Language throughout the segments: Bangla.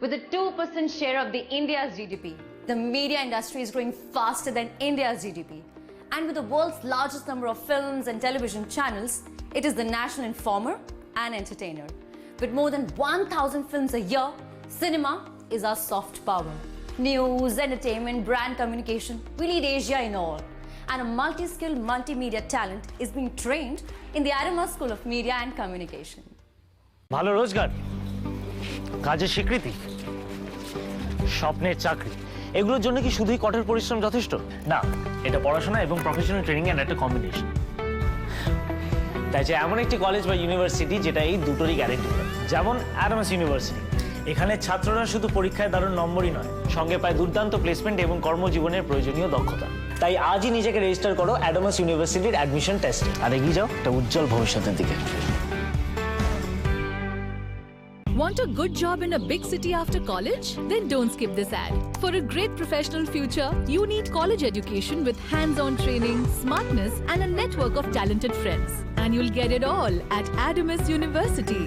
with a 2% share of the India's GDP. The media industry is growing faster than India's GDP. And with the world's largest number of films and television channels, it is the national informer and entertainer. With more than 1,000 films a year, cinema is our soft power. News, entertainment, brand communication, we lead Asia in all. And a multi-skilled multimedia talent is being trained in the Adamas School of Media and Communication. ভালো রোজগার, কাজের স্বীকৃতি, স্বপ্নের চাকরি, এগুলোর জন্য কি শুধুই কঠোর পরিশ্রম যথেষ্ট? না, এটা পড়াশোনা এবং প্রফেশনাল ট্রেনিং এর একটা কম্বিনেশন। তাই যে এমন একটি কলেজ বা ইউনিভার্সিটি যেটা এই দুটোরই গ্যারান্টি দেয়, যেমন অ্যাডামাস ইউনিভার্সিটি। এখানে ছাত্ররা শুধু পরীক্ষায় দারুণ নম্বরই নয়, সঙ্গে পায় দুর্দান্ত প্লেসমেন্ট এবং কর্মজীবনের প্রয়োজনীয় দক্ষতা। তাই আজই নিজেকে রেজিস্টার করো অ্যাডামাস ইউনিভার্সিটির অ্যাডমিশন টেস্টে, আর এগিয়ে যাও একটা উজ্জ্বল ভবিষ্যতের দিকে। Want a good job in a big city after college? Then don't skip this ad. For a great professional future, you need college education with hands-on training, smartness, and a network of talented friends. And you'll get it all at Adamas University.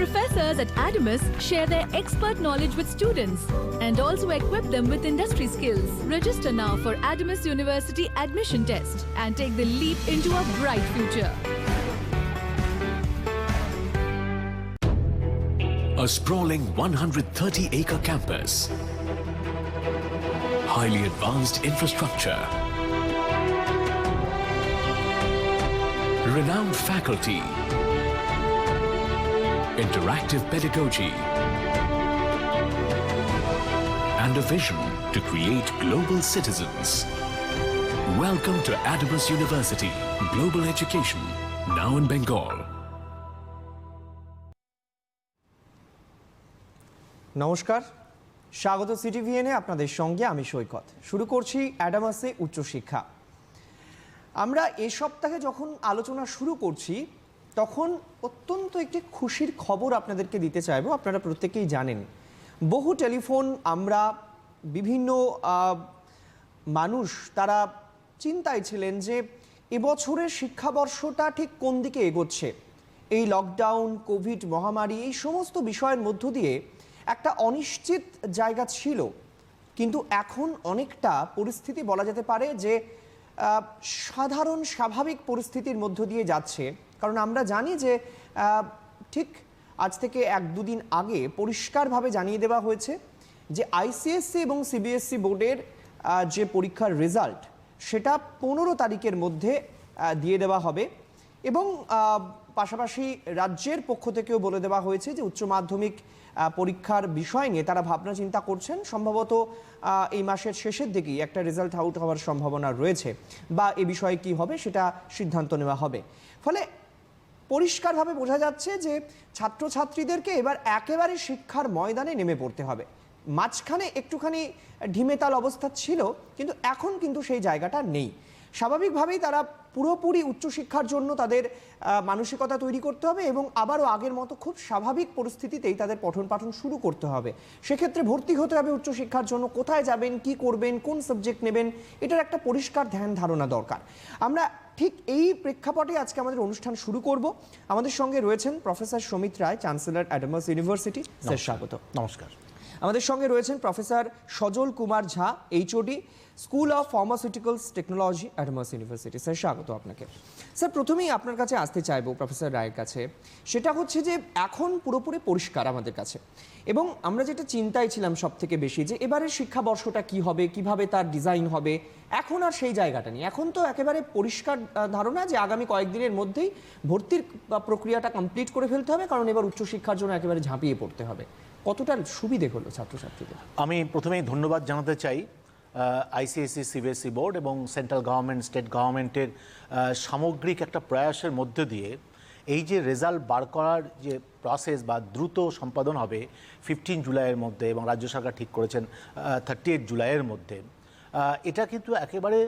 Professors at Adamas share their expert knowledge with students and also equip them with industry skills. Register now for Adamas University admission test and take the leap into a bright future. A sprawling 130-acre campus, highly advanced infrastructure, renowned faculty, interactive pedagogy, and a vision to create global citizens. Welcome to Adamas University, Global Education, now in Bengal. নমস্কার, স্বাগত সিটিভিএনে। আপনাদের সঙ্গে আমি সৈকত। শুরু করছি অ্যাডামাসে উচ্চশিক্ষা। আমরা এ সপ্তাহে যখন আলোচনা শুরু করছি তখন অত্যন্ত একটি খুশির খবর আপনাদেরকে দিতে চাইব। আপনারা প্রত্যেকেই জানেন, বহু টেলিফোন আমরা বিভিন্ন মানুষ তারা চিন্তায় ছিলেন যে এবছরের শিক্ষাবর্ষটা ঠিক কোন দিকে এগোচ্ছে। এই লকডাউন, কোভিড মহামারী, এই সমস্ত বিষয়ের মধ্য দিয়ে একটা অনিশ্চিত জায়গা ছিল, কিন্তু এখন অনেকটা পরিস্থিতি বলা যেতে পারে যে সাধারণ স্বাভাবিক পরিস্থিতির মধ্য দিয়ে যাচ্ছে। কারণ আমরা জানি যে ঠিক আজ থেকে 1-2 দিন আগে পরিষ্কারভাবে জানিয়ে দেওয়া হয়েছে যে আইসিএসসি এবং সিবিএসসি বোর্ডের যে পরীক্ষার রেজাল্ট সেটা 15 তারিখের মধ্যে দিয়ে দেওয়া হবে। এবং পাশাপাশি রাজ্যের পক্ষ থেকেও বলে দেওয়া হয়েছে যে উচ্চ মাধ্যমিক পরীক্ষার বিষয় নিয়ে তারা ভাবনা চিন্তা করছেন। সম্ভবত এই মাসের শেষের দিকেই একটা রেজাল্ট আউট হওয়ার সম্ভাবনা রয়েছে, বা এ বিষয়ে কি হবে সেটা সিদ্ধান্ত নেওয়া হবে। ফলে পরিষ্কারভাবে বোঝা যাচ্ছে যে ছাত্রছাত্রীদেরকে এবার একেবারে শিক্ষার ময়দানে নেমে পড়তে হবে। মাঝখানে একটুখানি ঢিমেতাল অবস্থা ছিল, কিন্তু এখন কিন্তু সেই জায়গাটা নেই। স্বাভাবিকভাবেই তারা পুরোপুরি উচ্চশিক্ষার জন্য তাদের মানসিকতা তৈরি করতে হবে এবং আবারও আগের মতো খুব স্বাভাবিক পরিস্থিতিতেই তাদের পঠন পাঠন শুরু করতে হবে। সেক্ষেত্রে ভর্তি হতে হবে উচ্চশিক্ষার জন্য। কোথায় যাবেন, কি করবেন, কোন সাবজেক্ট নেবেন, এটার একটা পরিষ্কার ধ্যান ধারণা দরকার। আমরা ঠিক এই প্রেক্ষাপটে আজকে আমাদের অনুষ্ঠান শুরু করব। আমাদের সঙ্গে রয়েছেন প্রফেসর সমিত রায়, চ্যান্সেলর অ্যাডামাস ইউনিভার্সিটি। স্যার স্বাগত। নমস্কার। আমাদের সঙ্গে রয়েছেন professor Sajal Kumar Jha, HOD, school of pharmaceuticals technology, Adamas university. Sir স্বাগত আপনাকে। স্যার প্রথমেই আপনার কাছে আসতে চাইবো প্রফেসর রায়ের কাছে। সেটা হচ্ছে যে এখন পুরোপুরি পরিষ্কার আমাদের কাছে, এবং আমরা যেটা চিন্তায় ছিলাম সব থেকে বেশি যে এবারের শিক্ষাবর্ষটা কি হবে, কিভাবে তার ডিজাইন হবে, এখন আর সেই জায়গাটা নেই। এখন তো একেবারে পরিষ্কার ধারণা যে আগামী কয়েকদিনের মধ্যেই ভর্তির প্রক্রিয়াটা কমপ্লিট করে ফেলতে হবে, কারণ এবার উচ্চশিক্ষার জন্য একেবারে ঝাঁপিয়ে পড়তে হবে। কতটা সুবিধে হলো ছাত্রছাত্রীদের? আমি প্রথমেই ধন্যবাদ জানাতে চাই আইসিএসসি, সিবিএসসি বোর্ড এবং সেন্ট্রাল গভর্নমেন্ট, স্টেট গভর্নমেন্টের সামগ্রিক একটা প্রয়াসের মধ্য দিয়ে এই যে রেজাল্ট বার করার যে প্রসেস বা দ্রুত সম্পাদন হবে 15 জুলাইয়ের মধ্যে, এবং রাজ্য সরকার ঠিক করেছেন 38 জুলাইয়ের মধ্যে, এটা কিন্তু একেবারে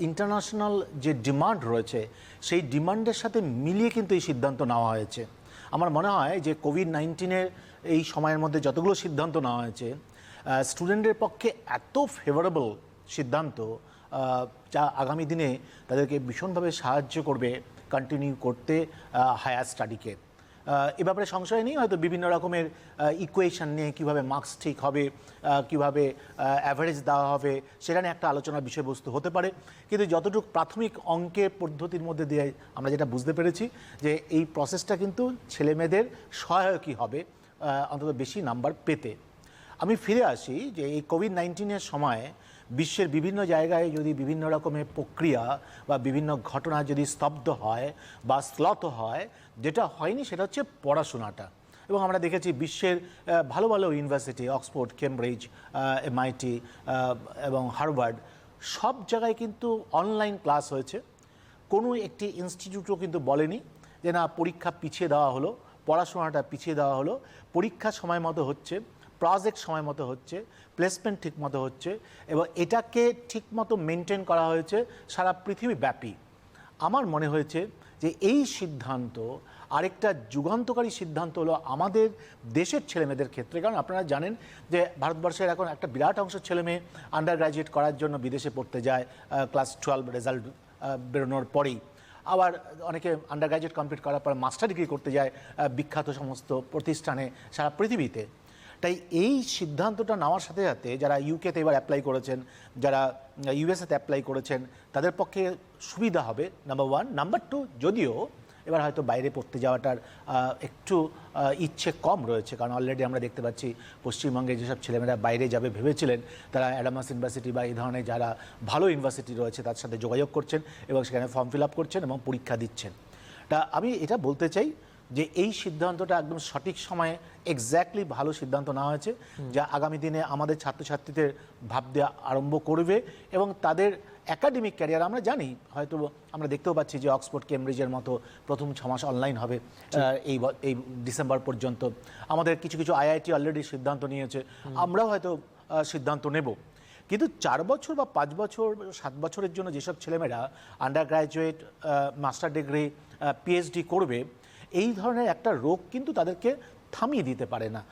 ইন্টারন্যাশনাল যে ডিমান্ড রয়েছে সেই ডিমান্ডের সাথে মিলিয়ে কিন্তু এই সিদ্ধান্ত নেওয়া হয়েছে। আমার মনে হয় যে কোভিড-19-এর এই সময়ের মধ্যে যতগুলো সিদ্ধান্ত নেওয়া হয়েছে, স্টুডেন্টের পক্ষে এত ফেভারেবল সিদ্ধান্ত যা আগামী দিনে তাদেরকে ভীষণভাবে সাহায্য করবে কন্টিনিউ করতে হায়ার স্টাডিকে। এ ব্যাপারে সংশয় নেই, হয়তো বিভিন্ন রকমের ইকুয়েশন নিয়ে কীভাবে মার্কস ঠিক হবে, কীভাবে অ্যাভারেজ দেওয়া হবে, সেটা নিয়ে একটা আলোচনার বিষয়বস্তু হতে পারে। কিন্তু যতটুকু প্রাথমিক অঙ্কের পদ্ধতির মধ্যে দিয়ে আমরা যেটা বুঝতে পেরেছি যে এই প্রসেসটা কিন্তু ছেলেমেয়েদের সহায়কই হবে অন্তত বেশি নাম্বার পেতে। আমি ফিরে আসি যে এই কোভিড-19-এর সময় বিশ্বের বিভিন্ন জায়গায় যদি বিভিন্ন রকমের প্রক্রিয়া বা বিভিন্ন ঘটনা যদি স্তব্ধ হয় বা শ্লথ হয়, যেটা হয়নি সেটা হচ্ছে পড়াশোনাটা। এবং আমরা দেখেছি বিশ্বের ভালো ভালো ইউনিভার্সিটি, অক্সফোর্ড, কেমব্রিজ, MIT এবং হার্ভার্ড, সব জায়গায় কিন্তু অনলাইন ক্লাস হয়েছে। কোনো একটি ইনস্টিটিউটও কিন্তু বলেনি যে না পরীক্ষা পিছিয়ে দেওয়া হলো, পড়াশোনাটা পিছিয়ে দেওয়া হলো। পরীক্ষা সময় মতো হচ্ছে, প্রজেক্ট সময় মতো হচ্ছে, প্লেসমেন্ট ঠিক মতো হচ্ছে এবং এটাকে ঠিকমতো মেনটেন করা হয়েছে সারা পৃথিবীব্যাপী। আমার মনে হয়েছে যে এই সিদ্ধান্ত আরেকটা যুগান্তকারী সিদ্ধান্ত হলো আমাদের দেশের ছেলেমেয়েদের ক্ষেত্রে। কারণ আপনারা জানেন যে ভারতবর্ষের এখন একটা বিরাট অংশ ছেলেমেয়ে আন্ডার গ্র্যাজুয়েট করার জন্য বিদেশে পড়তে যায় ক্লাস 12 রেজাল্ট বেরোনোর পরেই। আবার অনেকে আন্ডার গ্র্যাজুয়েট কমপ্লিট করার পর মাস্টার ডিগ্রি করতে যায় বিখ্যাত সমস্ত প্রতিষ্ঠানে সারা পৃথিবীতে। তাই এই সিদ্ধান্তটা নেওয়ার সাথে সাথে যারা ইউকেতে এবার অ্যাপ্লাই করেছেন, যারা ইউএসএতে অ্যাপ্লাই করেছেন, তাদের পক্ষে সুবিধা হবে নাম্বার 1। নাম্বার 2, যদিও এবার হয়তো বাইরে পড়তে যাওয়াটার একটু ইচ্ছে কম রয়েছে, কারণ অলরেডি আমরা দেখতে পাচ্ছি পশ্চিমবঙ্গে যেসব ছেলেমেয়েরা বাইরে যাবে ভেবেছিলেন তারা অ্যাডামাস ইউনিভার্সিটি বা এই ধরনের যারা ভালো ইউনিভার্সিটি রয়েছে তার সাথে যোগাযোগ করছেন এবং সেখানে ফর্ম ফিল আপ করছেন এবং পরীক্ষা দিচ্ছেন। তা আমি এটা বলতে চাই যে এই সিদ্ধান্তটা একদম সঠিক সময়ে এক্স্যাক্টলি ভালো সিদ্ধান্ত নেওয়া হয়েছে, যা আগামী দিনে আমাদের ছাত্রছাত্রীদের ভাবতে আরম্ভ করবে এবং তাদের একাডেমিক ক্যারিয়ার। আমরা জানি, হয়তো আমরা দেখতেও পাচ্ছি যে অক্সফোর্ড, কেমব্রিজের মতো প্রথম 6 মাস অনলাইন হবে এই ডিসেম্বর পর্যন্ত। আমাদের কিছু কিছু IIT অলরেডি সিদ্ধান্ত নিয়েছে, আমরাও হয়তো সিদ্ধান্ত নেব। কিন্তু 4 বছর বা 5 বছর 7 বছরের জন্য যেসব ছেলেমেয়েরা under graduate, master degree, PhD করবে, এই ধরনের একটা রোগ কিন্তু তাদেরকে থামিয়ে দিতে পারে না।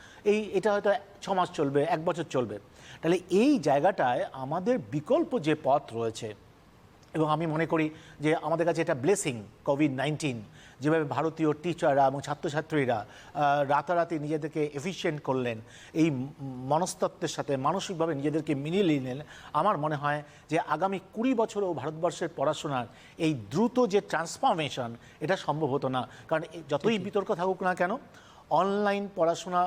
এটা হয়তো 6 মাস চলবে, 1 বছর চলবে। তাহলে এই জায়গাটায় আমাদের বিকল্প যে পথ রয়েছে, এবং আমি মনে করি যে আমাদের কাছে এটা ব্লেসিং। কোভিড-19 যেভাবে ভারতীয় টিচাররা এবং ছাত্রছাত্রীরা রাতারাতি নিজেদেরকে এফিশিয়েন্ট করলেন, এই মনস্তত্ত্বের সাথে মানসিকভাবে নিজেদেরকে মিলিয়ে নিলেন, আমার মনে হয় যে আগামী 20 বছরও ভারতবর্ষের পড়াশোনার এই দ্রুত যে ট্রান্সফরমেশন, এটা সম্ভব হতো না। কারণ যতই বিতর্ক থাকুক না কেন, অনলাইন পড়াশোনা,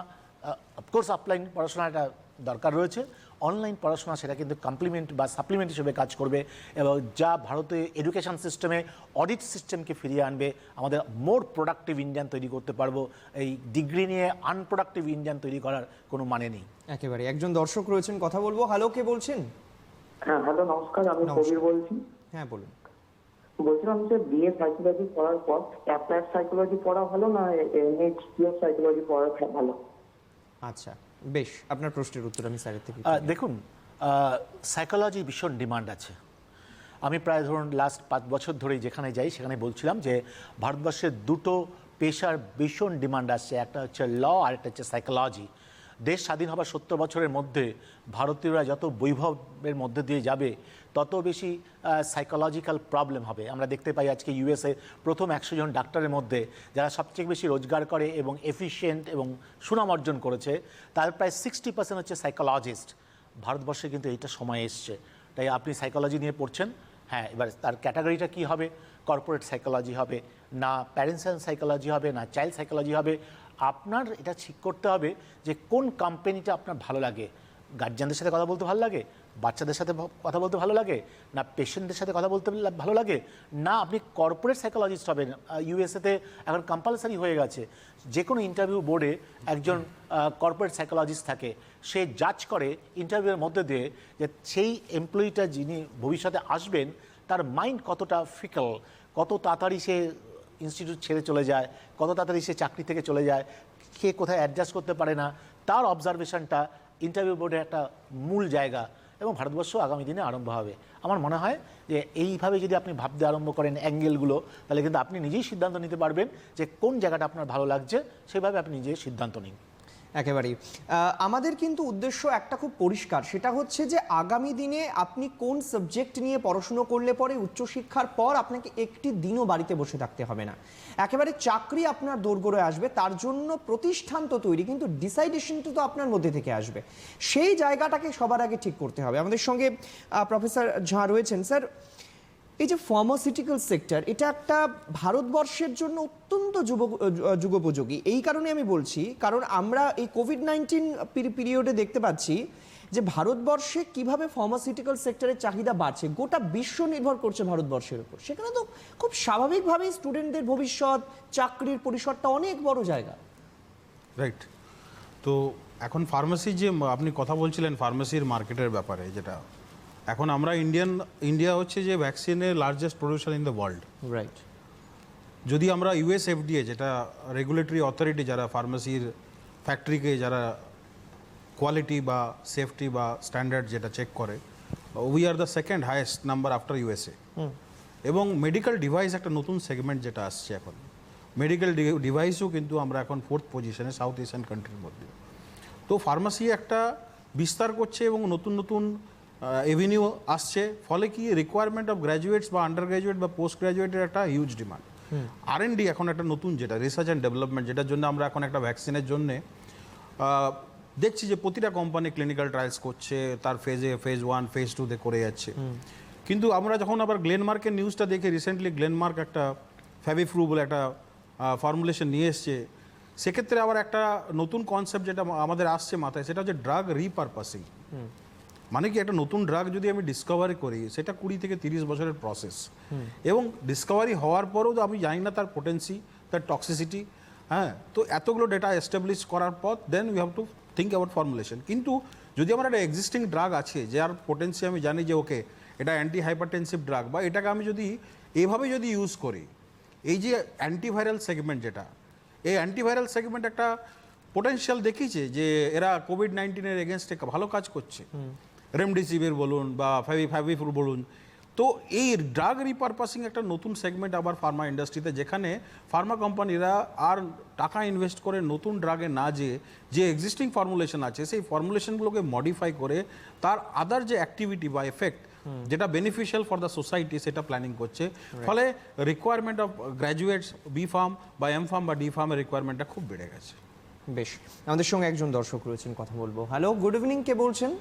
অফকোর্স অফলাইন পড়াশোনাটা দরকার রয়েছে, অনলাইন পড়াশোনা সেটা কিন্তু কমপ্লিমেন্ট বা সাপ্লিমেন্ট হিসেবে কাজ করবে এবং যা ভারতীয় এডুকেশন সিস্টেমে অডিট সিস্টেমকে ফিরিয়ে আনবে। আমাদের মোর প্রোডাক্টিভ ইন্ডিয়ান তৈরি করতে পারবো। এই ডিগ্রি নিয়ে আনপ্রোডাক্টিভ ইন্ডিয়ান তৈরি করার কোনো মানে নেই। একেবারে। একজন দর্শক রয়েছেন, কথা বলবো। হ্যালো, কে বলছেন? হ্যাঁ, হ্যালো, নমস্কার, আমি কবির বলছি। হ্যাঁ, বলুন। বলছিলাম যে BA সাইকোলজি পড়ার পর অ্যাপ্লাইড সাইকোলজি পড়া ভালো না পিওর সাইকোলজি পড়া ভালো? আচ্ছা, বেশ, আপনার প্রশ্নের উত্তর আমি স্যারের থেকে দেখুন, সাইকোলজি ভীষণ ডিমান্ড আছে। আমি প্রায় ধরুন লাস্ট 5 বছর ধরেই যেখানে যাই সেখানে বলছিলাম যে ভারতবর্ষের দুটো পেশার ভীষণ ডিমান্ড আসছে, একটা হচ্ছে ল আর একটা হচ্ছে সাইকোলজি। দেশ স্বাধীন হবার 70 বছরের মধ্যে ভারতীয়রা যত বৈভবের মধ্যে দিয়ে যাবে তত বেশি সাইকোলজিক্যাল প্রবলেম হবে। আমরা দেখতে পাই আজকে USA প্রথম 100 জন ডাক্তারের মধ্যে যারা সবচেয়ে বেশি রোজগার করে এবং এফিশিয়েন্ট এবং সুনাম অর্জন করেছে, তার প্রায় 60% হচ্ছে সাইকোলজিস্ট। ভারতবর্ষে কিন্তু এইটা সময় এসছে। তাই আপনি সাইকোলজি নিয়ে পড়ছেন, হ্যাঁ, এবার তার ক্যাটাগরিটা কী হবে? কর্পোরেট সাইকোলজি হবে না, প্যারেন্টস সাইকোলজি হবে না, চাইল্ড সাইকোলজি হবে? আপনার এটা ঠিক করতে হবে যে কোন কোম্পানিটা আপনার ভালো লাগে। গার্জিয়ানদের সাথে কথা বলতে ভালো লাগে, বাচ্চাদের সাথে কথা বলতে ভালো লাগে, না পেশেন্টদের সাথে কথা বলতে ভালো লাগে, না আপনি কর্পোরেট সাইকোলজিস্ট হবেন। USAতে এখন কম্পালসারি হয়ে গেছে, যে কোনো ইন্টারভিউ বোর্ডে একজন কর্পোরেট সাইকোলজিস্ট থাকে। সে জাজ করে ইন্টারভিউয়ের মধ্যে দিয়ে যে সেই এমপ্লয়িটা যিনি ভবিষ্যতে আসবেন তার মাইন্ড কতটা ফিকল, কত তাড়াতাড়ি সে ইনস্টিটিউট ছেড়ে চলে যায়, কত তাড়াতাড়ি সে চাকরি থেকে চলে যায়, কে কোথায় অ্যাডজাস্ট করতে পারে না, তার অবজারভেশনটা ইন্টারভিউ বোর্ডে একটা মূল জায়গা। এবং ভারতবর্ষ আগামী দিনে আরম্ভ হবে। আমার মনে হয় যে এইভাবে যদি আপনি ভাবতে আরম্ভ করেন অ্যাঙ্গেলগুলো, তাহলে কিন্তু আপনি নিজেই সিদ্ধান্ত নিতে পারবেন যে কোন জায়গাটা আপনার ভালো লাগছে, সেভাবে আপনি নিজেই সিদ্ধান্ত নিন। একেবারেই আমাদের কিন্তু উদ্দেশ্য একটা খুব পরিষ্কার, সেটা হচ্ছে যে আগামী দিনে আপনি কোন সাবজেক্ট নিয়ে পড়াশুনো করলে পরে উচ্চশিক্ষার পর আপনাকে একটি দিনও বাড়িতে বসে থাকতে হবে না, একেবারে চাকরি আপনার দোরগোড়ে আসবে। তার জন্য প্রতিষ্ঠান তো তৈরি, কিন্তু ডিসাইডেশনটা তো আপনার মধ্যে থেকে আসবে। সেই জায়গাটাকে সবার আগে ঠিক করতে হবে। আমাদের সঙ্গে প্রফেসর ঝা রয়েছেন। স্যার, এই যে ফার্মাসিউটিক্যাল সেক্টর, এটা একটা ভারতবর্ষের জন্য অত্যন্ত যুগোপযোগী। এই কারণে আমি বলছি, কারণ আমরা এই কোভিড-19 পিরিয়ডে দেখতে পাচ্ছি যে ভারতবর্ষে কিভাবে ফার্মাসিউটিক্যাল সেক্টরের চাহিদা বাড়ছে। গোটা বিশ্ব নির্ভর করছে ভারতবর্ষের উপর। সেখানে তো খুব স্বাভাবিকভাবেই স্টুডেন্টদের ভবিষ্যৎ, চাকরির পরিসরটা অনেক বড় জায়গা। রাইট। তো এখন ফার্মেসি যে আপনি কথা বলছিলেন ফার্মেসির মার্কেটের ব্যাপারে, যেটা এখন আমরা ইন্ডিয়া হচ্ছে যে ভ্যাকসিনের largest producer in the world. Right. যদি আমরা ইউএস এফডিএ, যেটা রেগুলেটরি অথরিটি, যারা ফার্মেসির ফ্যাক্টরিকে যারা কোয়ালিটি বা সেফটি বা স্ট্যান্ডার্ড যেটা চেক করে, we are the second highest number after USA. এবং মেডিকেল ডিভাইস একটা নতুন সেগমেন্ট যেটা আসছে এখন, মেডিকেল ডিভাইসও কিন্তু আমরা এখন 4th পজিশনে সাউথ এশিয়ান কান্ট্রির মধ্যে। তো ফার্মাসি একটা বিস্তার করছে এবং নতুন নতুন এভিনিউ আসছে, ফলে কি রিকোয়ারমেন্ট অফ গ্র্যাজুয়েটস বা আন্ডার গ্র্যাজুয়েট বা পোস্ট গ্র্যাজুয়েটের একটা হিউজ ডিমান্ড। R&D এখন একটা নতুন, যেটা রিসার্চ অ্যান্ড ডেভেলপমেন্ট, যেটার জন্য আমরা এখন একটা ভ্যাকসিনের জন্যে দেখছি যে প্রতিটা কোম্পানি ক্লিনিক্যাল ট্রায়ালস করছে, তার ফেজ 1 ফেজ 2 করে যাচ্ছে। কিন্তু আমরা যখন আবার গ্লেনমার্কের নিউজটা দেখে, রিসেন্টলি গ্লেনমার্ক একটা ফ্যাভিফ্লু বলে একটা ফর্মুলেশন নিয়ে এসছে, সেক্ষেত্রে আবার একটা নতুন কনসেপ্ট যেটা আমাদের আসছে মাথায়, সেটা হচ্ছে ড্রাগ রিপারপাসিং। মানে কি, একটা নতুন ড্রাগ যদি আমি ডিসকভারি করি, সেটা 20 থেকে 30 বছরের প্রসেস, এবং ডিসকভারি হওয়ার পরেও তো আমি জানি না তার পোটেন্সি, তার টক্সিসিটি। হ্যাঁ, তো এতগুলো ডেটা এস্টাবলিশ করার পর then we have to think about formulation. কিন্তু যদি আমার একটা এক্সিস্টিং ড্রাগ আছে, যার পোটেন্সি আমি জানি যে ওকে এটা অ্যান্টি হাইপারটেনসিভ ড্রাগ, বা এটাকে আমি যদি এভাবে যদি ইউজ করি, এই যে অ্যান্টিভাইরাল সেগমেন্ট, যেটা এই অ্যান্টিভাইরাল সেগমেন্ট একটা পোটেনশিয়াল দেখিয়েছে যে এরা কোভিড-19-এর এগেনস্টে ভালো কাজ করছে, রেমডেসিভির বলুন বা ফ্যাভিফ্লু বলুন। তো এই ড্রাগ রিপারপাসিং একটা নতুন সেগমেন্ট আবার ফার্মা ইন্ডাস্ট্রিতে, যেখানে ফার্মা কোম্পানিরা আর টাকা ইনভেস্ট করে নতুন ড্রাগে না যে এক্সিস্টিং ফর্মুলেশন আছে, সেই ফর্মুলেশনগুলোকে মডিফাই করে তার আদার যে অ্যাক্টিভিটি বা এফেক্ট যেটা বেনিফিশিয়াল ফর দ্য সোসাইটি, সেটা প্ল্যানিং করছে। ফলে requirement of graduates B Pharm বা এম ফার্ম বা ডি ফার্মের রিকোয়ারমেন্টটা খুব বেড়ে গেছে। বেশ, আমাদের সঙ্গে একজন দর্শক রয়েছেন, কথা বলবো। হ্যালো, গুড ইভিনিং, কে বলছেন?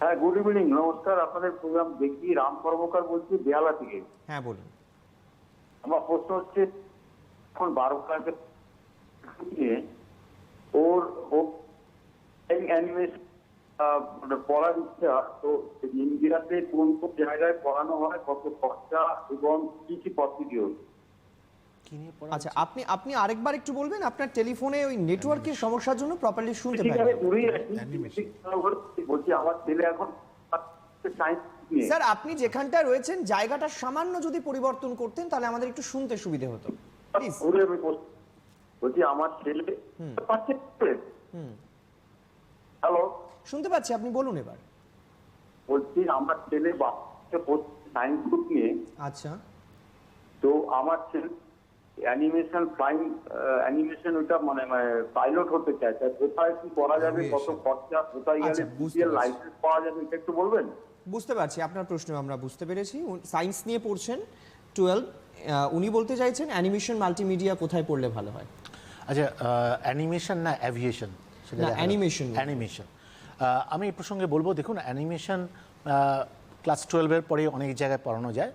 হ্যাঁ, গুড ইভিনিং, নমস্কার। আপনাদের প্রোগ্রাম দেখি, রাম কর্মকার বলছি বেহালা থেকে। হ্যাঁ, বলুন। আমার প্রশ্ন হচ্ছে, এখন 12 ক্লাসে ওর অ্যানিমেশন পড়ার ইচ্ছা, তো ইন্ডিয়াতে কোন কোন জায়গায় পড়ানো হয়, কত খরচা এবং কি কি প্রসিডিওর? আচ্ছা, আপনি আরেকবার একটু বলবেন, আপনার টেলিফোনে ওই নেটওয়ার্কের সমস্যার জন্য প্রপারলি শুনতে পাই না। বলছি আমার ছেলে এখন সায়েন্স। স্যার, আপনি যেখানটায় রয়েছেন জায়গাটা সামান্য যদি পরিবর্তন করতেন তাহলে আমাদের একটু শুনতে সুবিধা হতো, প্লিজ। বলছি আমার ছেলে, হ্যালো, শুনতে পাচ্ছি, আপনি বলুন এবার। বলছি আমার ছেলে সায়েন্স গ্রুপ নিয়ে। আচ্ছা। তো আমার ছেলে অ্যানিমেশন অ্যানিমেশন ওইটা মানে পাইলট হতে চায়, কোথায় কি করা যাবে, কত খরচা, কোথায় গেলে লাইসেন্স পাওয়া যাবে, এটা একটু বলবেন? বুঝতে পারছি আপনার প্রশ্ন, আমরা বুঝতে পেরেছি। সায়েন্স নিয়ে পড়ছেন, 12। উনি বলতে চাইছেন অ্যানিমেশন মাল্টিমিডিয়া কোথায় পড়লে ভালো হয়। আচ্ছা, অ্যানিমেশন না অ্যাভিয়েশন? অ্যানিমেশন। আমি এই প্রসঙ্গে বলবো, দেখুন, অ্যানিমেশন ক্লাস 12-এর পরে অনেক জায়গায় পড়ানো যায়,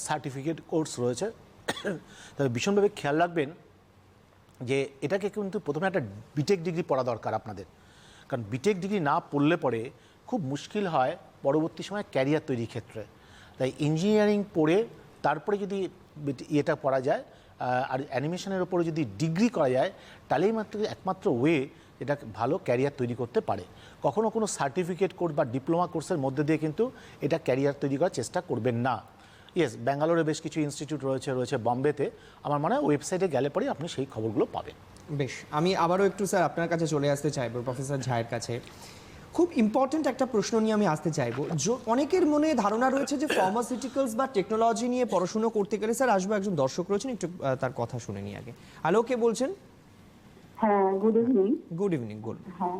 সার্টিফিকেট কোর্স রয়েছে। তবে ভীষণভাবে খেয়াল রাখবেন যে এটাকে কিন্তু প্রথমে একটা বিটেক ডিগ্রি পড়া দরকার আপনাদের, কারণ বিটেক ডিগ্রি না পড়লে পরে খুব মুশকিল হয় পরবর্তী সময় ক্যারিয়ার তৈরির ক্ষেত্রে। তাই ইঞ্জিনিয়ারিং পড়ে তারপরে যদি এটা পড়া যায় আর অ্যানিমেশনের ওপরে যদি ডিগ্রি করা যায়, তাহলেই একমাত্র ওয়ে এটা ভালো ক্যারিয়ার তৈরি করতে পারে। কখনো কোনো সার্টিফিকেট কোর্স বা ডিপ্লোমা কোর্সের মধ্যে দিয়ে কিন্তু এটা ক্যারিয়ার তৈরি করার চেষ্টা করবেন না। ইয়েস, ব্যাঙ্গালোরে বেশ কিছু ইনস্টিটিউট রয়েছে বম্বেতে, আমার মনে হয় ওয়েবসাইটে গেলে পরে আপনি সেই খবরগুলো পাবেন। বেশ, আমি আবারও একটু স্যার আপনার কাছে চলে আসতে চাইবো, প্রফেসর ঝায়ের কাছে। খুব ইম্পর্টেন্ট একটা প্রশ্ন নিয়ে আমি আসতে চাইবো। অনেকের মনে ধারণা রয়েছে যে ফার্মাসিউটিক্যালস বা টেকনোলজি নিয়ে পড়াশুনো করতে গেলে, স্যার আসবো একজন দর্শক রয়েছেন, একটু তার কথা শুনে নিই আগে। হ্যালো, কে বলছেন? হ্যাঁ, good evening. Good evening, good. হ্যাঁ,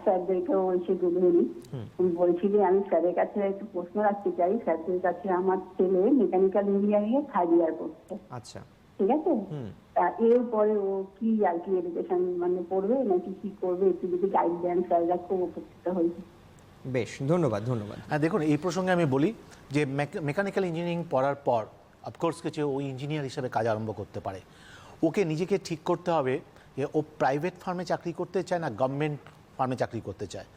স্যারদেরকেও বলছি গুড ইভিনিং। বলছি যে আমি স্যারের কাছে একটু প্রশ্ন রাখতে চাই। স্যারদের কাছে আমার ছেলে মেকানিক্যাল ইঞ্জিনিয়ারিং এ 3rd ইয়ার পড়ছে। আচ্ছা, ঠিক আছে। তা এরপরে ও কি আর কি এডুকেশন মানে পড়বে নাকি কি করবে, একটু যদি গাইড দেন স্যাররা খুব উপকৃত হয়েছে। বেশ, ধন্যবাদ ধন্যবাদ। হ্যাঁ, দেখুন এই প্রসঙ্গে আমি বলি যে মেকানিক্যাল ইঞ্জিনিয়ারিং পড়ার পর অফকোর্স কিছু ওই ইঞ্জিনিয়ার হিসেবে কাজ আরম্ভ করতে পারে। ওকে নিজেকে ঠিক করতে হবে যে ও প্রাইভেট ফার্মে চাকরি করতে চায় না গভর্নমেন্ট ফার্মে চাকরি করতে চায়।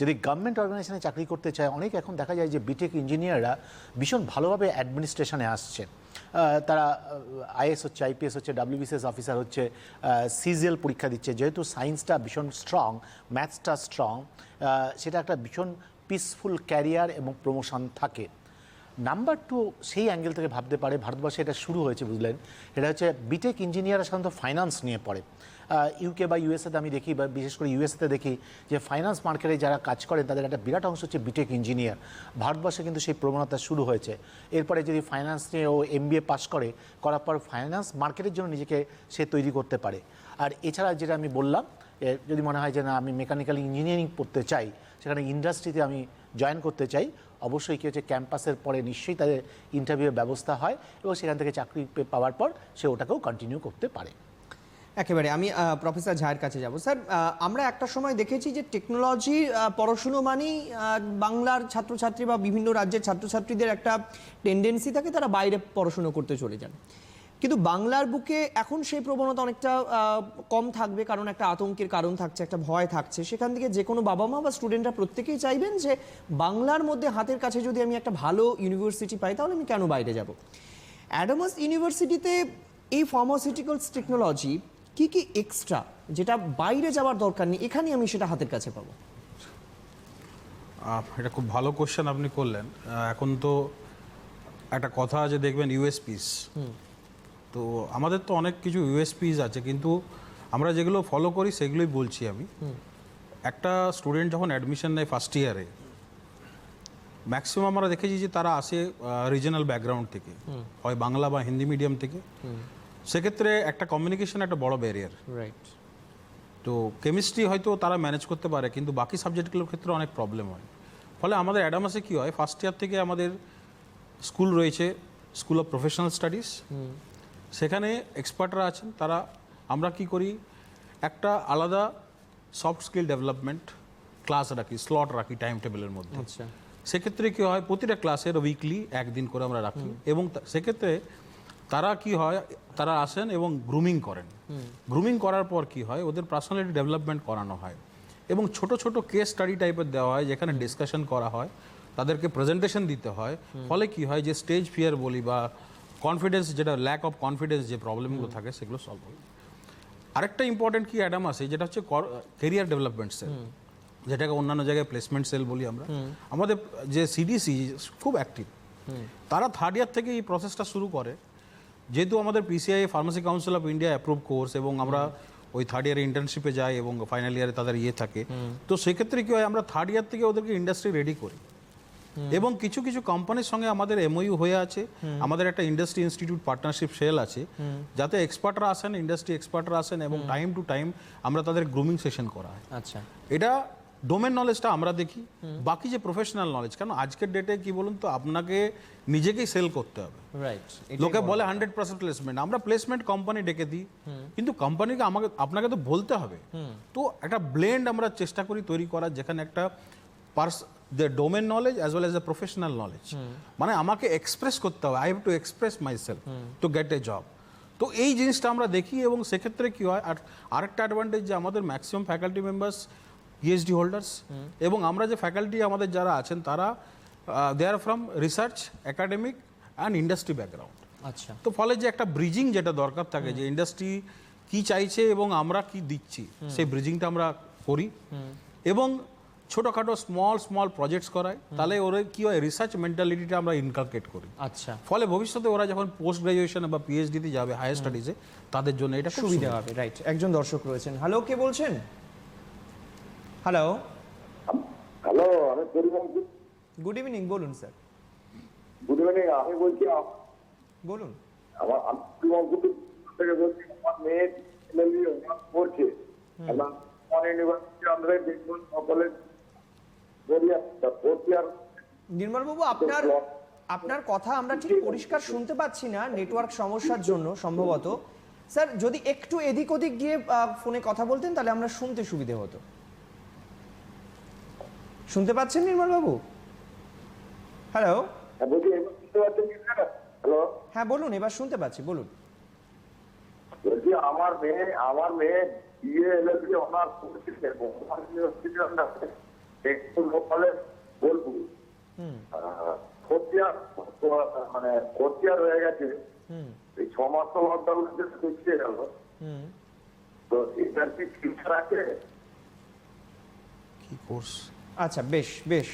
যদি গভর্নমেন্ট অর্গানাইজেশনে চাকরি করতে চায়, অনেক এখন দেখা যায় যে বিটেক ইঞ্জিনিয়াররা ভীষণ ভালোভাবে অ্যাডমিনিস্ট্রেশনে আসছে। তারা আইএস হচ্ছে, আইপিএস হচ্ছে, WBCS অফিসার হচ্ছে, সিজিএল পরীক্ষা দিচ্ছে। যেহেতু সায়েন্সটা ভীষণ স্ট্রং, ম্যাথসটা স্ট্রং, সেটা একটা ভীষণ পিসফুল ক্যারিয়ার এবং প্রমোশন থাকে। নাম্বার 2, সেই অ্যাঙ্গেল থেকে ভাবতে পারে, ভারতবর্ষে এটা শুরু হয়েছে বুঝলেন, এটা হচ্ছে বিটেক ইঞ্জিনিয়াররা সাধারণত ফাইন্যান্স নিয়ে পড়ে। ইউকে বা ইউএসএতে আমি দেখি, বা বিশেষ করে ইউএসএতে দেখি যে ফাইন্যান্স মার্কেটে যারা কাজ করেন তাদের একটা বিরাট অংশ হচ্ছে বিটেক ইঞ্জিনিয়ার। ভারতবর্ষে কিন্তু সেই প্রবণতা শুরু হয়েছে। এরপরে যদি ফাইন্যান্স নিয়ে ও MBA পাস করার পর ফাইন্যান্স মার্কেটের জন্য নিজেকে সে তৈরি করতে পারে। আর এছাড়া যেটা আমি বললাম, যদি মনে হয় যে না আমি মেকানিক্যাল ইঞ্জিনিয়ারিং পড়তে চাই, সেখানে ইন্ডাস্ট্রিতে আমি জয়েন করতে চাই, অবশ্যই কী হচ্ছে ক্যাম্পাসের পরে নিশ্চয়ই তাদের ইন্টারভিউয়ের ব্যবস্থা হয় এবং সেখান থেকে চাকরি পাওয়ার পর সে ওটাকেও কন্টিনিউ করতে পারে। একেবারে। আমি প্রফেসর ঝায়ের কাছে যাব। স্যার, আমরা একটা সময় দেখেছি যে টেকনোলজি পড়াশুনো মানেই বাংলার ছাত্রছাত্রী বা বিভিন্ন রাজ্যের ছাত্রছাত্রীদের একটা টেন্ডেন্সি থাকে, তারা বাইরে পড়াশুনো করতে চলে যান। কিন্তু বাংলার বুকে এখন সেই প্রবণতা অনেকটা কম থাকবে, কারণ একটা আতঙ্কের কারণ থাকছে, একটা ভয় থাকছে। সেখান থেকে যে কোনো বাবা মা বা স্টুডেন্টরা প্রত্যেকেই চাইবেন যে বাংলার মধ্যে হাতের কাছে যদি আমি একটা ভালো ইউনিভার্সিটি পাই তাহলে আমি কেন বাইরে যাব। অ্যাডামাস ইউনিভার্সিটিতে এই ফার্মাসিউটিক্যালস টেকনোলজি কি কি এক্সট্রা যেটা বাইরে যাওয়ার দরকার নেই, এখানে আমি সেটা হাতের কাছে পাবো? এটা খুব ভালো কোশ্চেন আপনি করলেন। এখন তো একটা কথা আছে, দেখবেন ইউএসপিস, তো আমাদের তো অনেক কিছু ইউএসপিস আছে, কিন্তু আমরা যেগুলো ফলো করি সেগুলোই বলছি আমি। একটা স্টুডেন্ট যখন অ্যাডমিশন নেয় ফার্স্ট ইয়ারে, ম্যাক্সিমাম আমরা দেখেছি যে তারা আসে রিজনাল ব্যাকগ্রাউন্ড থেকে, হয় বাংলা বা হিন্দি মিডিয়াম থেকে। সেক্ষেত্রে একটা কমিউনিকেশন একটা বড় ব্যারিয়ার। রাইট। তো কেমিস্ট্রি হয়তো তারা ম্যানেজ করতে পারে, কিন্তু বাকি সাবজেক্টগুলোর ক্ষেত্রে অনেক প্রবলেম হয়। ফলে আমাদের অ্যাডামাসে কী হয়, ফার্স্ট ইয়ার থেকে আমাদের স্কুল রয়েছে, স্কুল অফ প্রফেশনাল স্টাডিজ। সেখানে এক্সপার্টরা আছেন। তারা, আমরা কি করি, একটা আলাদা সফট স্কিল ডেভেলপমেন্ট ক্লাস রাখি, স্লট রাখি টাইম টেবিলের মধ্যে। আচ্ছা। সেক্ষেত্রে কী হয়, প্রতিটা ক্লাসের উইকলি একদিন করে আমরা রাখি, এবং সেক্ষেত্রে তারা কি হয়, তারা আসেন এবং গ্রুমিং করেন। গ্রুমিং করার পর কি হয়, ওদের পার্সোনালিটি ডেভেলপমেন্ট করানো হয় এবং ছোট ছোট কেস স্টাডি টাইপের দেওয়া হয়, যেখানে ডিসকাশন করা হয়, তাদেরকে প্রেজেন্টেশন দিতে হয়। ফলে কি হয়, যে স্টেজ ফিয়ার বলি বা কনফিডেন্স, যেটা ল্যাক অফ কনফিডেন্স যে প্রবলেমগুলো থাকে সেগুলো সলভ হয়। আরেকটা ইম্পর্টেন্ট কি অ্যাডামাসে, যেটা হচ্ছে কেরিয়ার ডেভেলপমেন্ট সেল, যেটাকে অন্যান্য জায়গায় প্লেসমেন্ট সেল বলি আমরা। আমাদের যে সিডিসি খুব অ্যাক্টিভ, তারা 3rd ইয়ার থেকে এই প্রসেসটা শুরু করে। যেহেতু আমাদের PCI pharmacy council of India approve course, এবং আমরা ওই 3rd ইয়ারে ইন্টার্নশিপে যাই এবং ফাইনাল ইয়ারে তাদের থাকে। তো সেক্ষেত্রে কী হয়, আমরা 3rd ইয়ার থেকে ওদেরকে ইন্ডাস্ট্রি রেডি করি, এবং কিছু কিছু কোম্পানির সঙ্গে আমাদের MOU হয়ে আছে। আমাদের একটা ইন্ডাস্ট্রি ইনস্টিটিউট পার্টনারশিপ সেল আছে, যাতে এক্সপার্টরা আসেন, ইন্ডাস্ট্রি এক্সপার্টরা আসেন, এবং টাইম টু টাইম আমরা তাদের গ্রুমিং সেশন করা হয়। আচ্ছা, এটা ডোমেন নলেজটা আমরা দেখি, বাকি যে প্রফেশনাল নলেজ, কারণ আজকের ডেটে কি বলুন তো, আপনাকে নিজেকেই সেল করতে হবে। রাইট। লোকে বলে 100% প্লেসমেন্ট, আমরা প্লেসমেন্ট কোম্পানি ডেকে দিই, কিন্তু কোম্পানিকে আপনাকে তো বলতে হবে। তো একটা ব্লেন্ড আমরা চেষ্টা করি তৈরি করার, যেখানে একটা the domain knowledge as well as the professional knowledge, মানে আমাকে এক্সপ্রেস করতে হবে, I have to express my self to get A job. তো এই জিনিসটা আমরা দেখি, এবং সেক্ষেত্রে কী হয়, আর আরেকটা অ্যাডভান্টেজ যে আমাদের maximum faculty members PhD holders, এবং আমরা যে ফ্যাকাল্টি আমাদের যারা আছেন তারা they are from research, academic and industry background. আচ্ছা। তো ফলে যে একটা ব্রিজিং যেটা দরকার থাকে, যে ইন্ডাস্ট্রি কি চাইছে এবং আমরা কি দিচ্ছি, সেই ব্রিজিংটা আমরা করি, এবং ছোটোখাটো স্মল প্রজেক্টস করায়। তাহলে ওরা কী হয়, রিসার্চ মেন্টালিটিটা আমরা ইনকালকেট করি। আচ্ছা। ফলে ভবিষ্যতে ওরা যখন পোস্ট গ্রাজুয়েশন বা PhD-তে যাবে, হায়ার স্টাডিজে, তাদের জন্য এটা সুবিধা হবে। রাইট। একজন দর্শক রয়েছেন। হ্যালো, কে বলছেন? হ্যালো। হ্যালো, আমি পরিমল। গুড ইভিনিং, বলুন স্যার। গুড ইভিনিং, আমি বলছি, বলুন। আমার পরিমল থেকে বলছি, আমার মেয়ে LLB পড়ছে। এবং আমার ইউনিভার্সিটি আন্ডারে দেখুন সকলে ফোর্থ ইয়ার। নির্মল বাবু, আপনার কথা আমরা ঠিক পরিষ্কার শুনতে পাচ্ছি না নেটওয়ার্ক সমস্যার জন্য সম্ভবত। স্যার, যদি একটু এদিক ওদিক গিয়ে ফোনে কথা বলতেন তাহলে আমরা শুনতে সুবিধে হতো। শুনতে পাচ্ছেন নির্মল বাবু? হ্যালো, হ্যালো, হ্যাঁ বলুন, এবার শুনতে পাচ্ছি, বলুন। বলছি আমার মেয়ে বিএ এলএলবি অনার্স করছে ইউনিভার্সিটি আন্ডারে একটু লোকালে বোলপুর। ফোর্থ ইয়ার হয়ে গেছে, এই 6 মাস তো লকডাউন পিছিয়ে গেল, তো এটার কি ফিউচার আছে? কি কোর্স? আচ্ছা, বেশ বেশ,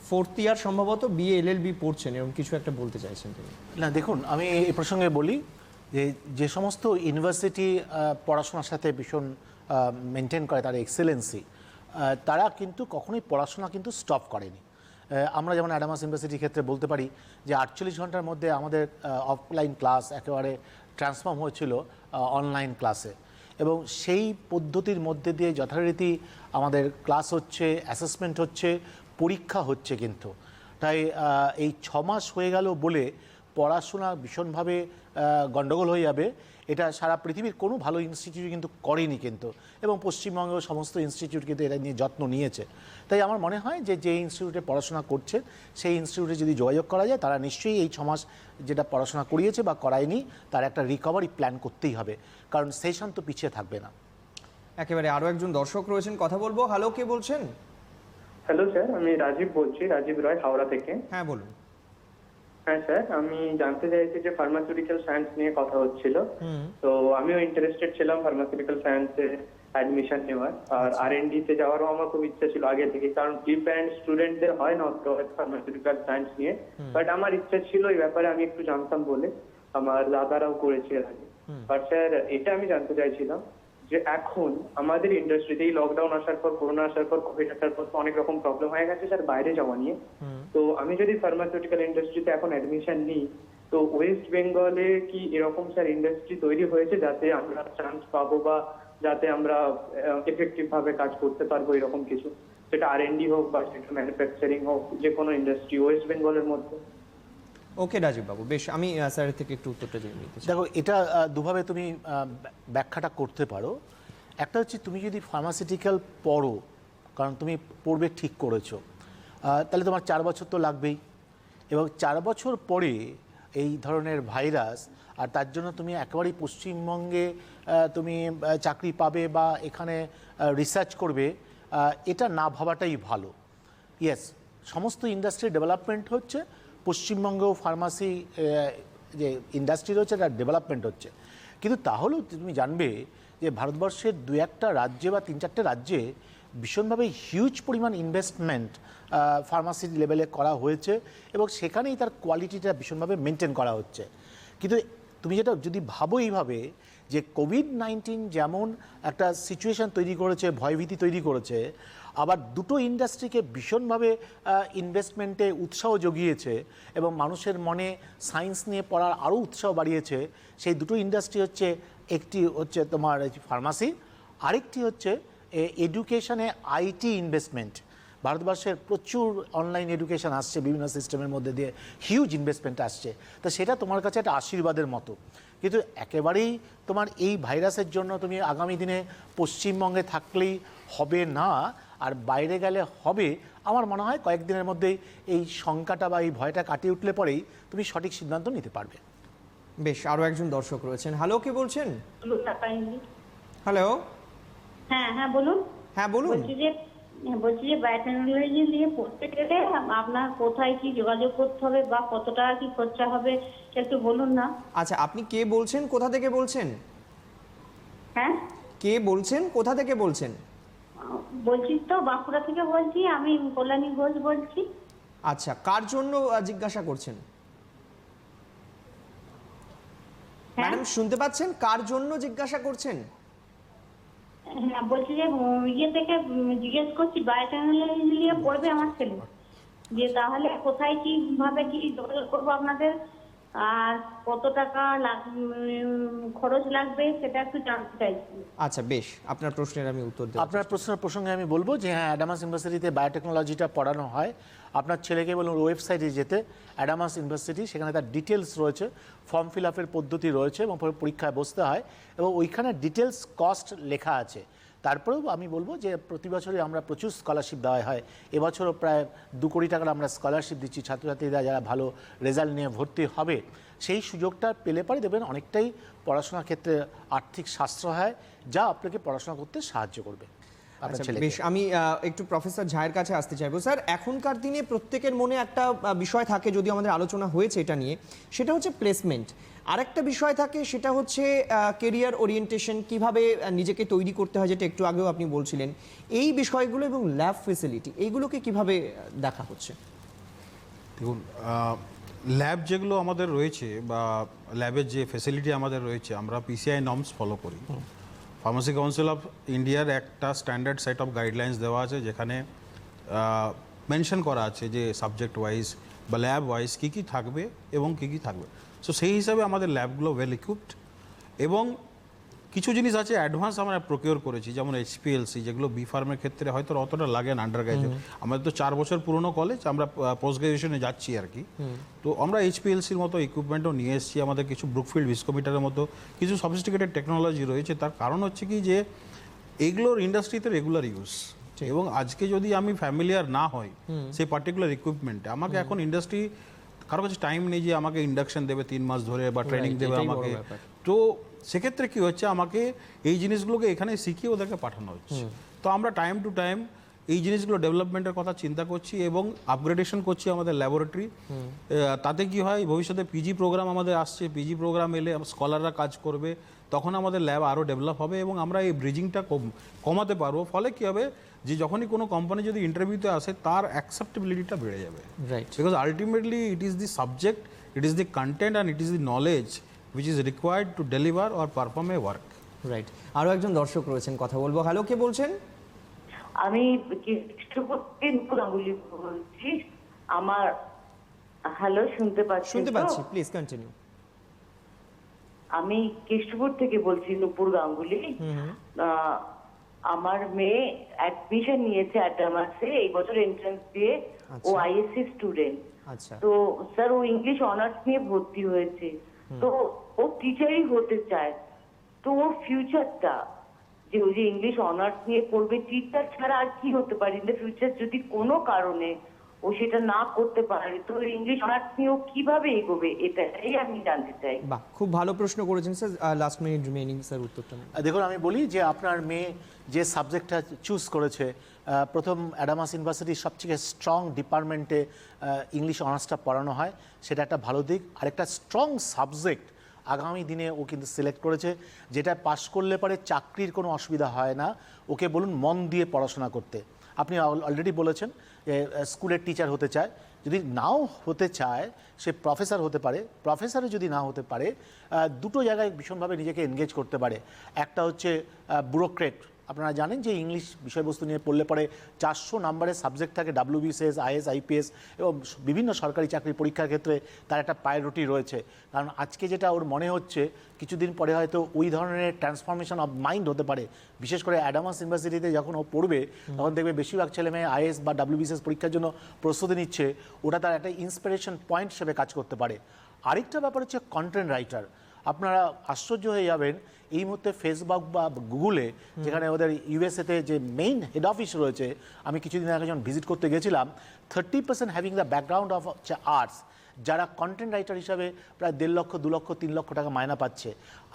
ফোর্থ ইয়ার সম্ভবত বিএ এলএলবি পড়ছেন, এরকম কিছু একটা বলতে চাইছেন তিনি। না দেখুন, আমি এই প্রসঙ্গে বলি যে সমস্ত ইউনিভার্সিটি পড়াশোনার সাথে ভীষণ মেনটেন করে তার এক্সেলেন্সি, তারা কিন্তু কখনোই পড়াশোনা কিন্তু স্টপ করেনি। আমরা যেমন অ্যাডামাস ইউনিভার্সিটির ক্ষেত্রে বলতে পারি যে 48 ঘন্টার মধ্যে আমাদের অফলাইন ক্লাস একেবারে ট্রান্সফর্ম হয়েছিল অনলাইন ক্লাসে, এবং সেই পদ্ধতির মধ্যে দিয়ে যথারীতি আমাদের ক্লাস হচ্ছে, অ্যাসেসমেন্ট হচ্ছে, পরীক্ষা হচ্ছে। কিন্তু তাই এই 6 মাস হয়ে গেল বলে পড়াশোনা ভীষণভাবে গণ্ডগোল হয়ে যাবে, এটা সারা পৃথিবীর কোনো ভালো ইনস্টিটিউট কিন্তু করেনি কিন্তু, এবং পশ্চিমবঙ্গের সমস্ত ইনস্টিটিউট কিন্তু এটা নিয়ে যত্ন নিয়েছে। তাই আমার মনে হয় যে ইনস্টিটিউটে পড়াশোনা করছে সেই ইনস্টিটিউটে যদি যোগাযোগ করা যায়, তারা নিশ্চয়ই এই 6 মাস যেটা পড়াশোনা করিয়েছে বা করায়নি তার একটা রিকভারি প্ল্যান করতেই হবে, কারণ সেশন তো পিছিয়ে থাকবে না। একেবারে আরো একজন দর্শক রয়েছেন, কথা বলবো। হ্যালো, কে বলছেন? হ্যালো স্যার, আমি রাজীব বলছি, রাজীব রায়, হাওড়া থেকে। হ্যাঁ বলুন। হ্যাঁ স্যার, আমি জানতে চাইছি যে ফার্মাসিউটিক্যাল সায়েন্স নিয়ে কথা হচ্ছিল, তো আমিও ইন্টারেস্টেড ছিলাম ফার্মাসিউটিক্যাল সায়েন্সে অ্যাডমিশন নেওয়ার, আর R&D তে যাওয়ারও আমার খুব ইচ্ছা ছিল আগে থেকে, কারণ ডিপেন্ড স্টুডেন্টদের হয় না ফার্মাসিউটিক্যাল সায়েন্স নিয়ে, বাট আমার ইচ্ছা ছিল এই ব্যাপারে আমি একটু জানতাম বলে, আমার দাদারাও করেছে এর আগে। বাট স্যার, এটা আমি জানতে চাইছিলাম যে এখন আমাদের ইন্ডাস্ট্রিতে এই লকডাউন আসার পর, করোনা আসার পর, কোভিড আসার পর অনেক রকম প্রবলেম হয়ে গেছে স্যার বাইরে যাওয়া নিয়ে। তো আমি যদি ফার্মাসিউটিক্যাল ইন্ডাস্ট্রিতে এখন অ্যাডমিশন নিই, তো ওয়েস্ট বেঙ্গলে কি এরকম স্যার ইন্ডাস্ট্রি তৈরি হয়েছে যাতে আমরা চান্স পাবো বা যাতে আমরা এফেক্টিভ ভাবে কাজ করতে পারবো, এরকম কিছু, সেটা R&D হোক বা সেটা ম্যানুফ্যাকচারিং হোক, যে কোনো ইন্ডাস্ট্রি ওয়েস্ট বেঙ্গলের মধ্যে? ওকে রাজীব বাবু, বেশ, আমি স্যারের থেকে একটু উত্তরটা জেনে নিতে চাই। দেখো, এটা দুভাবে তুমি ব্যাখ্যাটা করতে পারো। একটা হচ্ছে তুমি যদি ফার্মাসিউটিক্যাল পড়ো, কারণ তুমি পড়বে ঠিক করেছো, তাহলে তোমার 4 বছর তো লাগবেই, এবং 4 বছর পরে এই ধরনের ভাইরাস, আর তার জন্য তুমি একেবারেই পশ্চিমবঙ্গে তুমি চাকরি পাবে বা এখানে রিসার্চ করবে, এটা না ভাবাটাই ভালো। ইয়েস, সমস্ত ইন্ডাস্ট্রি ডেভেলপমেন্ট হচ্ছে, পশ্চিমবঙ্গেও ফার্মাসি যে ইন্ডাস্ট্রি রয়েছে তার ডেভেলপমেন্ট হচ্ছে, কিন্তু তাহলেও তুমি জানবে যে ভারতবর্ষের 2-1টা রাজ্যে বা 3-4টে রাজ্যে ভীষণভাবে হিউজ পরিমাণ ইনভেস্টমেন্ট ফার্মাসি লেভেলে করা হয়েছে, এবং সেখানেই তার কোয়ালিটিটা ভীষণভাবে মেনটেন করা হচ্ছে। কিন্তু তুমি যেটা যদি ভাবো এইভাবে যে কোভিড-19 যেমন একটা সিচুয়েশান তৈরি করেছে, ভয়ভীতি তৈরি করেছে, আবার দুটো ইন্ডাস্ট্রিকে ভীষণভাবে ইনভেস্টমেন্টে উৎসাহ জুগিয়েছে এবং মানুষের মনে সায়েন্স নিয়ে পড়ার আরও উৎসাহ বাড়িয়েছে। সেই দুটো ইন্ডাস্ট্রি হচ্ছে, একটি হচ্ছে তোমার ফার্মাসি, আরেকটি হচ্ছে এডুকেশনে IT ইনভেস্টমেন্ট। ভারতবর্ষের প্রচুর অনলাইন এডুকেশন আসছে, বিভিন্ন সিস্টেমের মধ্যে দিয়ে হিউজ ইনভেস্টমেন্ট আসছে, তো সেটা তোমার কাছে একটা আশীর্বাদের মতো। কিন্তু একেবারেই তোমার এই ভাইরাসের জন্য তুমি আগামী দিনে পশ্চিমবঙ্গে থাকলেই হবে না, আর বাইরে গেলে হবে। আমার মনে হয় কয়েকদিনের মধ্যেই এই শঙ্কাটা বা এই ভয়টা কাটিয়ে উঠলে পরেই তুমি সঠিক সিদ্ধান্ত নিতে পারবে। বেশ, আরো একজন দর্শক রয়েছেন। হ্যালো, কে বলছেন? হ্যালো। হ্যাঁ বলুন। হ্যাঁ বলুন। বলছি যে বায়োটেকনোলজি নিয়ে পড়তে গেলে আপনার কোথায় কি যোগাযোগ করতে হবে বা কত টাকা কি খরচা হবে একটু বলুন না। আচ্ছা, আপনি কে বলছেন, কোথা থেকে বলছেন? হ্যাঁ, কে বলছেন, কোথা থেকে বলছেন? বলছি তো বাঁকুড়া থেকে বলছি, আমি কল্যাণী ঘোষ বলছি। আচ্ছা, কার জন্য জিজ্ঞাসা করছেন? ম্যাডাম শুনতে পাচ্ছেন? কার জন্য জিজ্ঞাসা করছেন? হ্যাঁ, বলছি যে ইয়ে থেকে জিজ্ঞেস করছি, বায়োটেকনোলজি নিয়ে পড়বে আমার ছেলে, যে তাহলে কোথায় কি ভাবে কি যোগাযোগ করবো আপনাদের, আর কত টাকা খরচ লাগবে সেটা একটু জানতে চাইছি। আচ্ছা বেশ, আপনার প্রশ্নের আমি উত্তর দেব। আপনার প্রশ্নের প্রসঙ্গে আমি বলবো যে হ্যাঁ, অ্যাডামাস ইউনিভার্সিটিতে বায়োটেকনোলজিটা পড়ানো হয়। আপনার ছেলেকে বলুন ওয়েবসাইটে যেতে, অ্যাডামাস ইউনিভার্সিটি, সেখানে তার ডিটেলস রয়েছে, ফর্ম ফিল আপের পদ্ধতি রয়েছে এবং পরীক্ষায় বসতে হয় এবং ওইখানে ডিটেলস কস্ট লেখা আছে। তারপরেও আমি বলবো যে প্রতি বছরই আমরা প্রচুর স্কলারশিপ দেওয়া হয়। এবছরও প্রায় 2 কোটি টাকার আমরা স্কলারশিপ দিচ্ছি ছাত্রছাত্রীরা যারা ভালো রেজাল্ট নিয়ে ভর্তি হবে। সেই সুযোগটা পেলে পরে দেবেন অনেকটাই পড়াশোনার ক্ষেত্রে আর্থিক সাশ্রয় হয়, যা আপনাকে পড়াশোনা করতে সাহায্য করবে। বেশ, আমি একটু প্রফেসর ঝায়ের কাছে আসতে চাইবো। স্যার, এখনকার দিনে প্রত্যেকের মনে একটা বিষয় থাকে, যদি আমাদের আলোচনা হয়েছে এটা নিয়ে, সেটা হচ্ছে প্লেসমেন্ট। আরেকটা বিষয় থাকে, সেটা হচ্ছে কেরিয়ার ওরিয়েন্টেশন, কিভাবে নিজেকে তৈরি করতে হয়, যেটা একটু আগেও আপনি বলছিলেন। এই বিষয়গুলো এবং ল্যাব ফেসিলিটি, এইগুলোকে কিভাবে দেখা হচ্ছে? দেখুন, ল্যাব যেগুলো আমাদের রয়েছে বা ল্যাবের যে ফেসিলিটি আমাদের রয়েছে, আমরা পিসিআই নর্মস ফলো করি। ফার্মাসি কাউন্সিল অফ ইন্ডিয়ার একটা স্ট্যান্ডার্ড সেট অফ গাইডলাইন্স দেওয়া আছে, যেখানে মেনশন করা আছে যে সাবজেক্ট ওয়াইজ বা ল্যাব ওয়াইজ কী কী থাকবে এবং কী কী থাকবে। সো সেই হিসাবে আমাদের ল্যাবগুলো ওয়েল ইকুইপড, এবং কিছু জিনিস আছে অ্যাডভান্স আমরা প্রকিওর করেছি, যেমন HPLC, যেগুলো বি ফার্মের ক্ষেত্রে হয়তো অতটা লাগে না আন্ডার গ্র্যাজুয়েট। আমাদের তো 4 বছর পুরনো কলেজ, আমরা পোস্ট গ্র্যাজুয়েশনে যাচ্ছি আর কি। তো আমরা HPLCর মতো ইকুইপমেন্টও নিয়ে এসেছি। আমাদের কিছু ব্রুকফিল্ড ভিস্কোমিটারের মতো কিছু সফিস্টিকেটেড টেকনোলজি রয়েছে। তার কারণ হচ্ছে কি যে এইগুলোর ইন্ডাস্ট্রিতে রেগুলার ইউজ, এবং আজকে যদি আমি ফ্যামিলিয়ার না হই সেই পার্টিকুলার ইকুইপমেন্টে, আমাকে এখন ইন্ডাস্ট্রি কারো কাছে টাইম নেই যে আমাকে ইন্ডাকশন দেবে 3 মাস ধরে বা ট্রেনিং দেবে আমাকে। তো সেক্ষেত্রে কি হচ্ছে, আমাকে এই জিনিসগুলোকে এখানে শিখিয়ে ওদেরকে পাঠানো হচ্ছে। তো আমরা টাইম টু টাইম এই জিনিসগুলো ডেভেলপমেন্টের কথা চিন্তা করছি এবং আপগ্রেডেশন করছি আমাদের ল্যাবরেটরি। তাতে কি হয়, ভবিষ্যতে পিজি প্রোগ্রাম আমাদের আসছে, পিজি প্রোগ্রাম এলে স্কলাররা কাজ করবে, তখন আমাদের ল্যাব আরও ডেভেলপ হবে এবং আমরা এই ব্রিজিংটা কমাতে পারবো। ফলে কি হবে, যে যখনই কোনো কোম্পানি যদি ইন্টারভিউতে আসে, তার অ্যাকসেপ্টেবিলিটিটা বেড়ে যাবে। Right, because ultimately it is the subject, it is the content and it is the knowledge which is required to deliver or perform a work. Right, আরও একজন দর্শক রয়েছেন, কথা বলবো। হ্যালো, কে বলছেন? আমি বলছি। আমার হ্যালো, শুনতে পাচ্ছি? শুনতে পাচ্ছি, প্লিজ কন্টিনিউ। আমি কেষ্টপুর থেকে বলছি, নূপুর গাঙ্গুলি। আমার মেয়ে অ্যাডমিশন নিয়েছে অ্যাডামাসে এই বছর এন্ট্রান্স দিয়ে। ও আইএসসি স্টুডেন্ট। আচ্ছা তো স্যার, ও ইংলিশ অনার্স নিয়ে ভর্তি হয়েছে। তো ও টিচারই হতে চায়। তো ওর ফিউচারটা, যে ওই যে ইংলিশ অনার্স নিয়ে পড়বে, টিচার ছাড়া আর কি হতে পারে ইন দ্য ফিউচার, যদি কোনো কারণে ও সেটা না করতে পারে, তো ইংলিশ অনার্স নিয়ে ও কিভাবে এগোবে, এটাই আমি জানতে চাই। বাহ, খুব ভালো প্রশ্ন করেছেন sir. Last minute remaining sir, উত্তরটা দেখুন, আমি বলি যে আপনার মেয়ে যে সাবজেক্টটা চুজ করেছে, প্রথম অ্যাডামাস ইউনিভার্সিটির সবচেয়ে স্ট্রং ডিপার্টমেন্টে ইংলিশ অনার্সটা পড়ানো হয়, সেটা একটা ভালো দিক। আরেকটা স্ট্রং সাবজেক্ট আগামী দিনে ও কিন্তু সিলেক্ট করেছে, যেটা পাশ করলে পরে চাকরির কোনো অসুবিধা হয় না। ওকে বলুন মন দিয়ে পড়াশোনা করতে। আপনি অলরেডি বলেছেন যে স্কুলের টিচার হতে চায়, যদি নাও হতে চায় সে প্রফেসর হতে পারে। প্রফেসরে যদি না হতে পারে, দুটো জায়গায় ভীষণভাবে নিজেকে এনগেজ করতে পারে। একটা হচ্ছে ব্যুরোক্রেট। আপনারা জানেন যে ইংলিশ বিষয়বস্তু নিয়ে পড়লে পরে 400 নম্বরের সাবজেক্ট থাকে, WBCS, IAS, IPS এবং বিভিন্ন সরকারি চাকরির পরীক্ষার ক্ষেত্রে তার একটা প্রায়োরিটি রয়েছে। কারণ আজকে যেটা ওর মনে হচ্ছে, কিছুদিন পরে হয়তো ওই ধরনের ট্রান্সফরমেশন অফ মাইন্ড হতে পারে। বিশেষ করে অ্যাডামাস ইউনিভার্সিটিতে যখন ও পড়বে, তখন দেখবে বেশিরভাগ ছেলেমেয়ে IAS বা WBCS পরীক্ষার জন্য প্রস্তুতি নিচ্ছে। ওটা তার একটা ইন্সপিরেশন পয়েন্ট হিসেবে কাজ করতে পারে। আরেকটা ব্যাপার হচ্ছে কন্টেন্ট রাইটার। আপনারা আশ্চর্য হয়ে যাবেন, এই মুহূর্তে ফেসবুক বা গুগলে, যেখানে ওদের ইউএসএতে যে মেইন হেড অফিস রয়েছে, আমি কিছুদিন আগে যখন ভিজিট করতে গেছিলাম, 30% having the background of arts, যারা কন্টেন্ট রাইটার হিসাবে প্রায় 1.5 লক্ষ 2 লক্ষ 3 লক্ষ টাকা মায়না পাচ্ছে।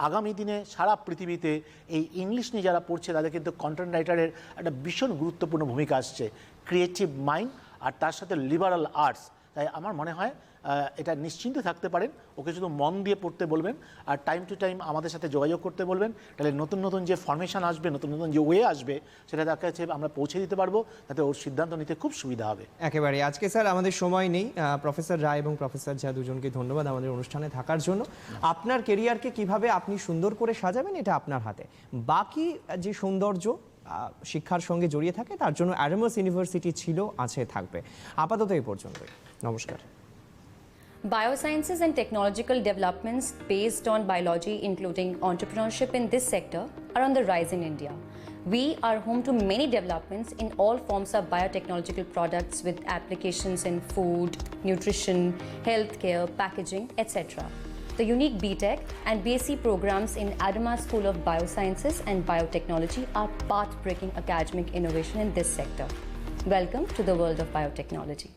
আগামী দিনে সারা পৃথিবীতে এই ইংলিশ নিয়ে যারা পড়ছে, তাদের কিন্তু কন্টেন্ট রাইটারের একটা ভীষণ গুরুত্বপূর্ণ ভূমিকা আসছে। ক্রিয়েটিভ মাইন্ড আর তার সাথে লিবারাল আর্টস। তাই আমার মনে হয় এটা নিশ্চিন্তে থাকতে পারেন। ওকে শুধু মন দিয়ে পড়তে বলবেন আর টাইম টু টাইম আমাদের সাথে যোগাযোগ করতে বলবেন। তাহলে নতুন নতুন যে ফরমেশন আসবে, নতুন নতুন যে ওয়ে আসবে, সেটা তার কাছে আমরা পৌঁছে দিতে পারবো, তাতে ওর সিদ্ধান্ত নিতে খুব সুবিধা হবে। একেবারে। আজকে স্যার আমাদের সময় নেই। প্রফেসর রায় এবং প্রফেসর ঝা দুজনকে ধন্যবাদ আমাদের অনুষ্ঠানে থাকার জন্য। আপনার কেরিয়ারকে কিভাবে আপনি সুন্দর করে সাজাবেন, এটা আপনার হাতে। বাকি যে সৌন্দর্য শিক্ষার সঙ্গে জড়িয়ে থাকে, তার জন্য অ্যাডামাস ইউনিভার্সিটি ছিল, আছে, থাকবে। আপাতত এই পর্যন্তই। নমস্কার। Biosciences and technological developments based on biology, including entrepreneurship in this sector, are on the rise in India. We are home to many developments in all forms of biotechnological products with applications in food, nutrition, healthcare, packaging, etc. The unique BTech and BSc programs in Adama School of Biosciences and Biotechnology are path-breaking academic innovation in this sector. Welcome to the world of biotechnology.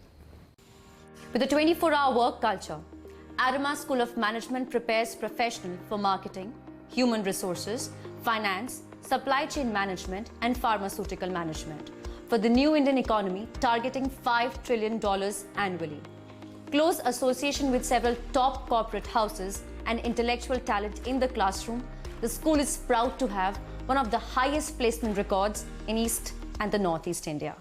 With a 24-hour work culture, Adama School of Management prepares professionals for marketing, human resources, finance, supply chain management, and pharmaceutical management for the new Indian economy targeting $5 trillion annually. Close association with several top corporate houses and intellectual talent in the classroom, the school is proud to have one of the highest placement records in East and the Northeast India.